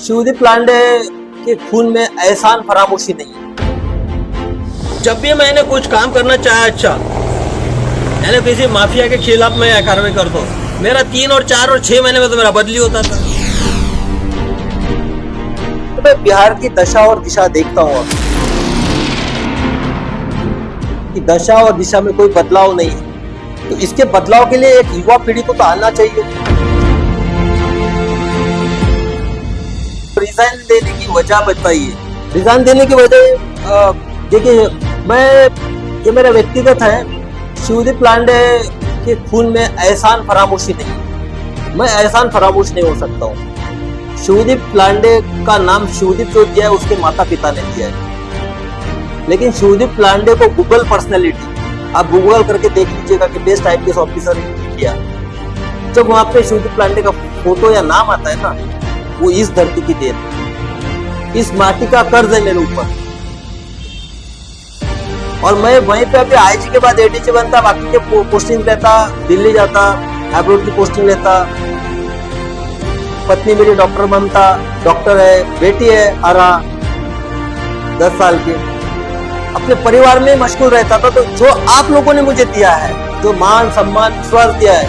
शिवदीप लांडे के खून में एहसान फरामोशी नहीं है। जब भी मैंने कुछ काम करना चाहा, अच्छा मैंने किसी माफिया के खिलाफ मैं कार्रवाई करता हूँ, मेरा 3 और 4 और 6 महीने में तो मेरा बदली होता था। मैं बिहार की दशा और दिशा देखता हूँ कि दशा और दिशा में कोई बदलाव नहीं है, तो इसके बदलाव के लिए एक युवा पीढ़ी को तो आना चाहिए। रिजाइन देने की वजह बताइए। रिजाइन देने की वजह देखिए, ये मेरा व्यक्तिगत है। शिवदीप लांडे के खून में एहसान फरामोशी नहीं है। मैं एहसान फरामोश नहीं हो सकता हूँ। शिवदीप लांडे का नाम शिवदीप जो दिया है उसके माता पिता ने दिया है, लेकिन शिवदीप लांडे को गूगल पर्सनैलिटी आप गूगल करके देख लीजिएगा कि best IPS officer in India, जब वहां पे शिवदीप लांडे का फोटो या नाम आता है ना, वो इस धरती की देन, इस माटी का कर्ज है मेरे ऊपर। और मैं वहीं पे अभी आईजी के बाद एडीजी बनता, बाकी के पोस्टिंग लेता, दिल्ली जाता, अब्रॉड की पोस्टिंग लेता। पत्नी मेरी डॉक्टर बनता, डॉक्टर है, बेटी है आरा 10 साल की, अपने परिवार में मशगूल रहता था। तो जो आप लोगों ने मुझे दिया है, जो मान सम्मान विश्वास दिया है,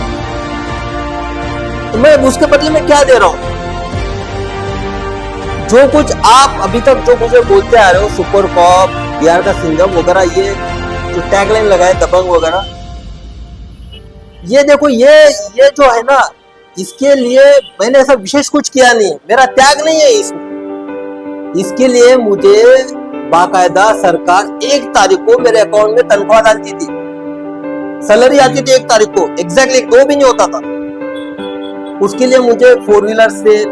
तो मैं उसके बदले में क्या दे रहा हूं? जो कुछ आप अभी तक जो मुझे बोलते आ रहे हो, सुपर कॉप, बिहार का सिंघम वगैरह, ये जो टैगलाइन लगाए दबंग वगैरह, ये देखो, ये जो है ना, इसके लिए मैंने ऐसा विशेष कुछ किया नहीं, मेरा त्याग नहीं है इसमें। इसके लिए मुझे बाकायदा सरकार 1 तारीख को मेरे अकाउंट में तनख्वाह डालती थी, सैलरी आती थी 1 तारीख को, एग्जैक्टली 2 भी नहीं होता था। उसके लिए मुझे 4 व्हीलर से,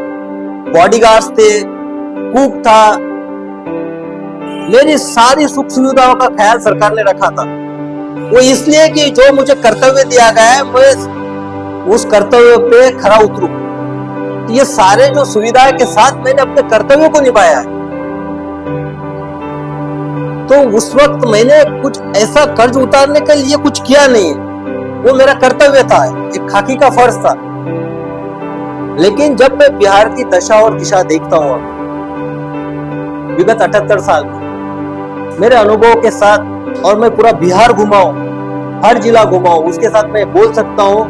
बॉडीगार्ड्स थे, कुक था, मेरी सारी सुख सुविधाओं का ख्याल सरकार ने रखा था। वो इसलिए कि जो मुझे कर्तव्य दिया गया है, मैं उस कर्तव्य पे खरा उतरूं। तो ये सारे जो सुविधाएं के साथ मैंने अपने कर्तव्यों को निभाया है। तो उस वक्त मैंने कुछ ऐसा कर्ज उतारने के लिए कुछ किया नहीं, वो मेरा कर्तव्य था, एक खाकी का फर्ज था। लेकिन जब मैं बिहार की दशा और दिशा देखता हूँ विगत 78 साल में, मेरे अनुभव के साथ, और मैं पूरा बिहार घुमाऊं, हर जिला घुमाऊं, उसके साथ मैं बोल सकता हूं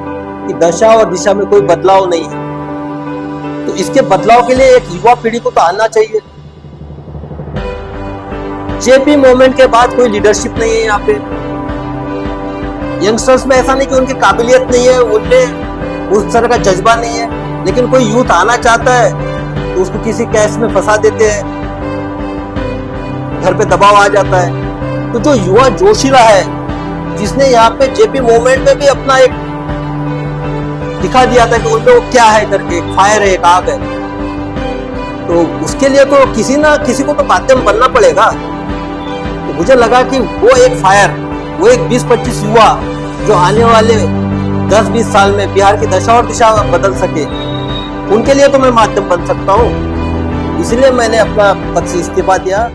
कि दशा और दिशा में कोई बदलाव नहीं है। तो इसके बदलाव के लिए एक युवा पीढ़ी को तो आना चाहिए। जेपी मूवमेंट के बाद कोई लीडरशिप नहीं है यहाँ पे। यंगस्टर्स में ऐसा नहीं कि उनकी काबिलियत नहीं है, उनमें उस तरह का जज्बा नहीं है, लेकिन कोई यूथ आना चाहता है तो उसको किसी केस में फंसा देते हैं, घर पे दबाव आ जाता है। तो जो युवा जोशीला है, जिसने यहाँ पे जेपी मूवमेंट में भी अपना एक दिखा दिया था कि उनमें वो क्या है करके, एक फायर है, एक आग है, तो उसके लिए तो किसी ना किसी को तो माध्यम बनना पड़ेगा। तो मुझे लगा कि वो एक फायर, वो एक 20-25 युवा जो आने वाले 10-20 साल में बिहार की दशा और दिशा बदल सके, उनके लिए तो मैं माध्यम बन सकता हूँ। इसलिए मैंने अपना पद से इस्तीफा दिया।